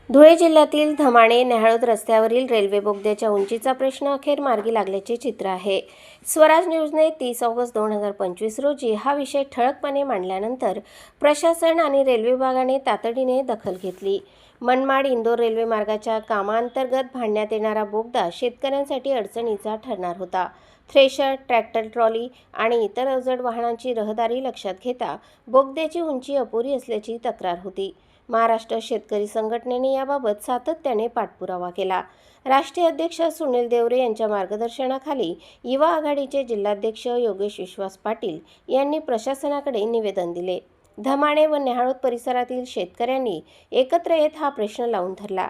धुळे जिल्ह्यातील धमाणे नेहाळोद रस्त्यावरील रेल्वे बोगद्याच्या उंचीचा प्रश्न अखेर मार्गी लागल्याचे चित्र आहे। स्वराज न्यूजने 30 ऑगस्ट 2025 रोजी हा विषय ठळकपणे मांडल्यानंतर प्रशासन आणि रेल्वे विभागाने तातडीने दखल घेतली। मनमाड इंदोर रेल्वे मार्गाच्या कामांतर्गत बांधण्यात येणारा बोगदा शेतकऱ्यांसाठी अडचणीचा ठरणार होता। थ्रेशर, ट्रॅक्टर ट्रॉली आणि इतर अवजड वाहनांची रहदारी लक्षात घेता बोगद्याची उंची अपुरी असल्याची तक्रार होती। महाराष्ट्र शेतकरी संघटनेने याबाबत सातत्याने पाठपुरावा केला। राष्ट्रीय अध्यक्ष सुनील देवरे यांच्या मार्गदर्शनाखाली युवा आघाडीचे जिल्हाध्यक्ष योगेश विश्वास पाटील यांनी प्रशासनाकडे निवेदन दिले। धमाणे व नेहाळोद परिसरातील शेतकऱ्यांनी एकत्र येत हा प्रश्न लावून धरला।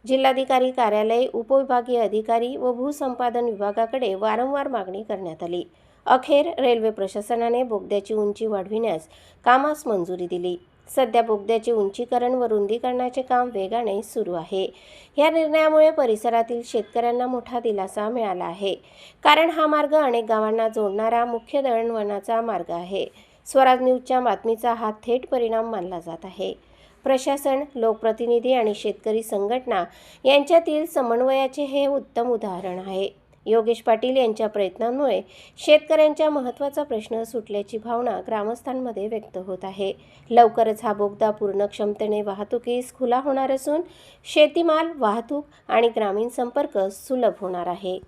जिल्हाधिकारी कार्यालय, उपविभागीय अधिकारी व भूसंपादन विभागाकडे वारंवार मागणी करण्यात आली। अखेर रेल्वे प्रशासनाने बोगद्याची उंची वाढविण्यास कामास मंजुरी दिली। सध्या बोगद्याचे उंचीकरण व रुंदीकरणाचे काम वेगाने सुरू आहे। या निर्णयामुळे परिसरातील शेतकऱ्यांना मोठा दिलासा मिळाला आहे, कारण हा मार्ग अनेक गावांना जोडणारा मुख्य दळणवळणाचा मार्ग आहे। स्वराज न्यूजच्या बातमीचा हा थेट परिणाम मानला जात आहे। प्रशासन, लोकप्रतिनिधी आणि शेतकरी संघटना यांच्यातील समन्वयाचे हे उत्तम उदाहरण आहे। योगेश पाटील यांच्या प्रयत्नांमुळे शेतकऱ्यांच्या महत्त्वाचा प्रश्न सुटल्याची भावना ग्रामस्थांमध्ये व्यक्त होत आहे। लवकरच हा बोगदा पूर्ण क्षमतेने वाहतुकीस खुला होणार असून शेतीमाल, वाहतूक आणि ग्रामीण संपर्क सुलभ होणार आहे।